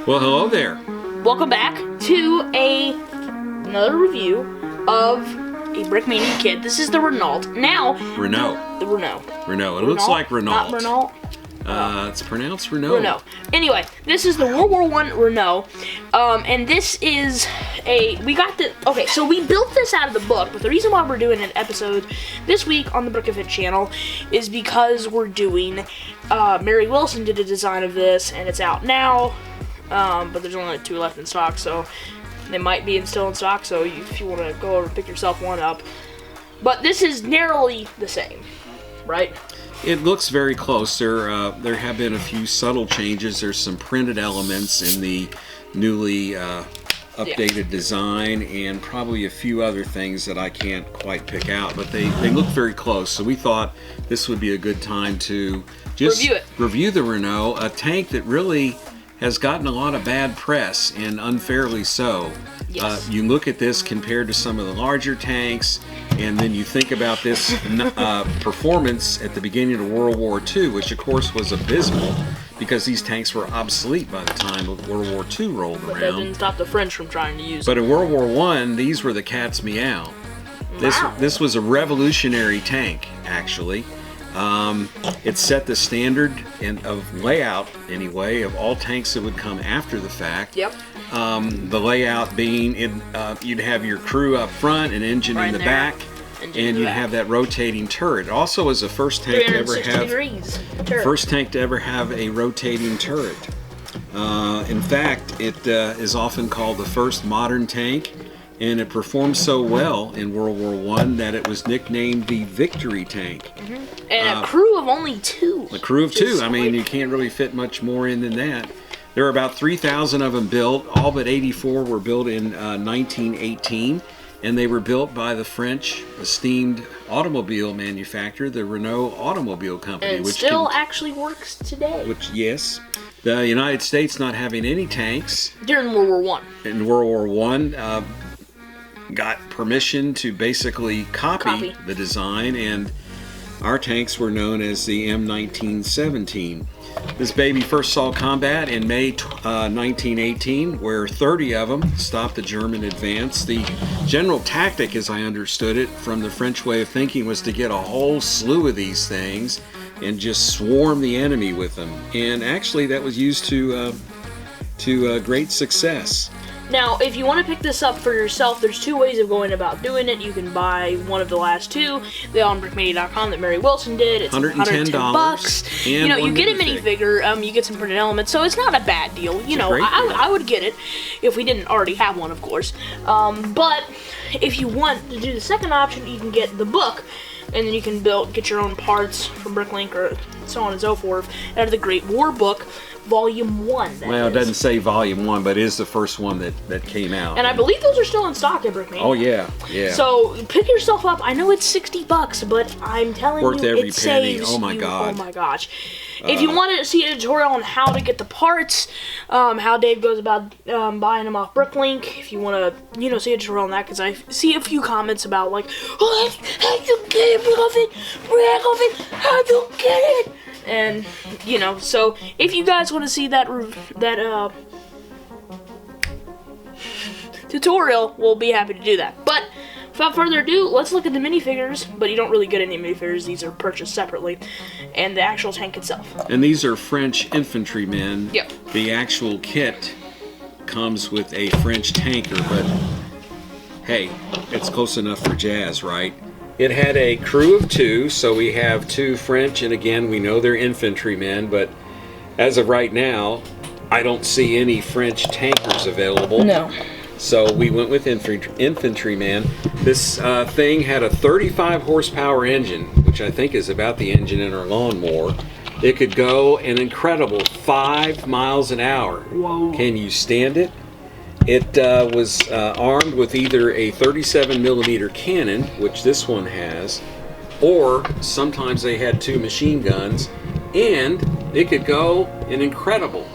Well, hello there. Welcome back to another review of a Brickmania kit. This is the Renault. Now, Renault. The Renault. Renault. It looks like Renault. Not Renault. It's pronounced Renault. Renault. Anyway, this is the World War I Renault, and this is okay, so we built this out of the book, but the reason why we're doing an episode this week on the Brickafit channel is because we're doing, Mary Wilson did a design of this, and it's out now, but there's only like 2 left in stock, so they might be still in stock, so if you want to go over and pick yourself one up. But this is narrowly the same, right? It looks very close. There have been a few subtle changes. There's some printed elements in the newly updated design, and probably a few other things that I can't quite pick out, but they look very close. So we thought this would be a good time to just review the Renault, a tank that really has gotten a lot of bad press, and unfairly so. Yes. You look at this compared to some of the larger tanks, and then you think about this performance at the beginning of World War II, which of course was abysmal because these tanks were obsolete by the time World War II rolled around. That didn't stop the French from trying to use But it. in World War I, these were the cat's meow. This was a revolutionary tank, actually. It set the standard of layout, anyway, of all tanks that would come after the fact. Yep. The layout being, you'd have your crew up front, an engine in the back, and you'd have that rotating turret. It also was the first tank to ever have a rotating turret. In fact, it is often called the first modern tank, and it performed so well in World War I that it was nicknamed the Victory Tank. Mm-hmm. And a crew of only 2. A crew of 2. I mean, you can't really fit much more in than that. There were about 3,000 of them built. All but 84 were built in 1918, and they were built by the French esteemed automobile manufacturer, the Renault Automobile Company. And it still actually works today. Yes. The United States not having any tanks during World War I. In World War I, got permission to basically copy the design, and our tanks were known as the M1917. This baby first saw combat in May 1918, where 30 of them stopped the German advance. The general tactic, as I understood it, from the French way of thinking, was to get a whole slew of these things and just swarm the enemy with them. And actually, that was used to great success. Now, if you want to pick this up for yourself, there's 2 ways of going about doing it. You can buy one of the last 2. They're on Brickmania.com that Mary Wilson did. It's $110. You know, you get a minifigure, you get some printed elements, so it's not a bad deal. You know, I would get it if we didn't already have one, of course. But if you want to do the second option, you can get the book, and then you can get your own parts from Bricklink or so on and so forth out of the Great War Book. Volume 1. Well, it doesn't say Volume 1, but it is the first one that came out. And I believe those are still in stock at Brickmania. Oh, yeah. So pick yourself up. I know it's $60, but I'm telling you, every it penny. saves Oh my you. God. Oh my gosh. If you want to see a tutorial on how to get the parts, how Dave goes about buying them off Bricklink, if you want to, see a tutorial on that, because I see a few comments about like, oh, how'd you get it, Brickafit? How'd you get it? And, so if you guys want to see that tutorial, we'll be happy to do that. But without further ado, let's look at the minifigures. But you don't really get any minifigures. These are purchased separately. And the actual tank itself. And these are French infantrymen. Yep. The actual kit comes with a French tanker, but hey, it's close enough for jazz, right? It had a crew of 2, so we have 2 French, and again, we know they're infantrymen, but as of right now, I don't see any French tankers available. No. So we went with infantrymen. This thing had a 35 horsepower engine, which I think is about the engine in our lawnmower. It could go an incredible 5 miles an hour. Whoa. Can you stand it? It was armed with either a 37mm cannon, which this one has, or sometimes they had 2 machine guns, and it could go an incredible,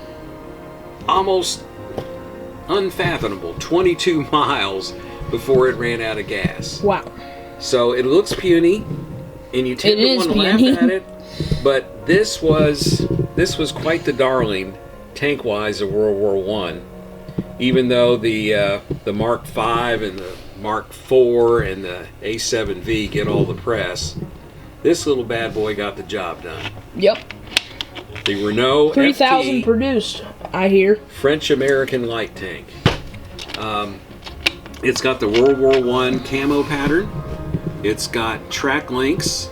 almost unfathomable 22 miles before it ran out of gas. Wow. So it looks puny, and you tend to want to laugh at it, but this was quite the darling tank-wise of World War I. Even though the Mark V and the Mark IV and the A7V get all the press, this little bad boy got the job done. Yep. The Renault 3,000 produced, I hear. French-American light tank. It's got the World War I camo pattern. It's got track links.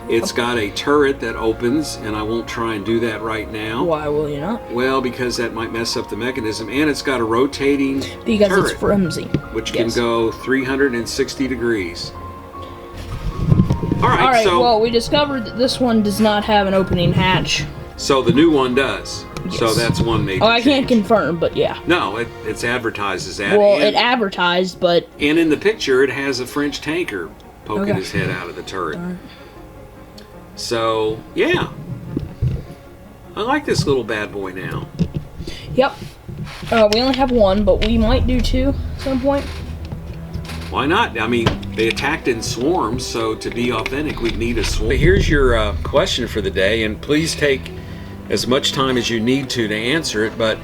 It's got a turret that opens, and I won't try and do that right now. Why will you not? Well, because that might mess up the mechanism. And it's got a rotating because turret, it's flimsy. which can go 360 degrees. All All right, so well, we discovered that this one does not have an opening hatch. So the new one does. Yes. So that's one major I can't change. confirm, but yeah. No, it's advertised as that. Well, and, it advertised, but... And in the picture, it has a French tanker poking Okay. his head out of the turret. So, yeah. I like this little bad boy now. Yep. We only have one, but we might do two at some point. Why not? I mean, they attacked in swarms, so to be authentic, we'd need a swarm. Here's your question for the day, and please take as much time as you need to answer it, but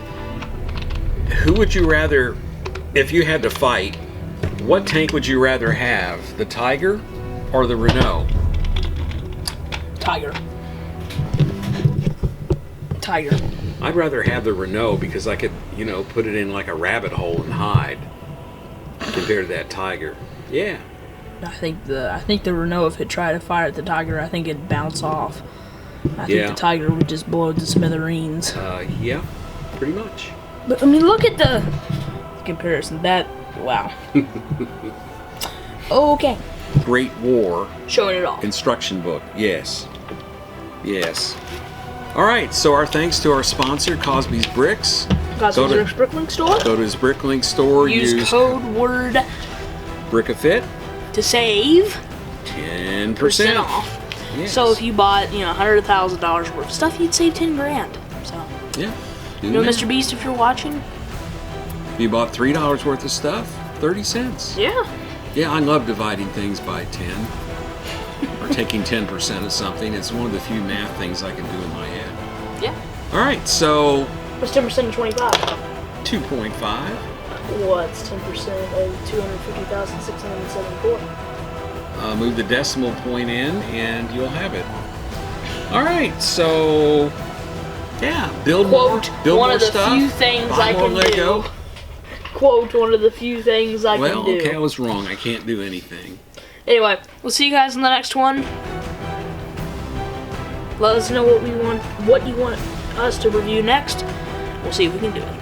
who would you rather, if you had to fight, what tank would you rather have, the Tiger or the Renault? Tiger. Tiger. I'd rather have the Renault because I could, you know, put it in like a rabbit hole and hide compared to that Tiger. Yeah. I think the Renault, if it tried to fire at the Tiger, I think it'd bounce off. I think the Tiger would just blow to smithereens. Yeah, pretty much. But I mean, look at the comparison. Wow. Okay. Great War. Showing it off. Instruction book. Yes. Yes. All right. So our thanks to our sponsor, Cosby's Bricks. Cosby's Bricks Bricklink store. Go to his Bricklink store. Use code word Brickafit to save 10% off. Yes. So if you bought, $100,000 worth of stuff, you'd save $10,000. So yeah. Mr. Beast, if you're watching, if you bought $3 worth of stuff, 30 cents. Yeah. Yeah, I love dividing things by 10 or taking 10% of something. It's one of the few math things I can do in my head. Yeah. All right, so What's 10% of 25? 2.5. What's 10% of 250,674? Move the decimal point in, and you'll have it. All right, so yeah, build more stuff. One of the few things I can do. Quote, one of the few things I can do. Well, okay, I was wrong. I can't do anything. Anyway, we'll see you guys in the next one. Let us know what you want us to review next. We'll see if we can do it.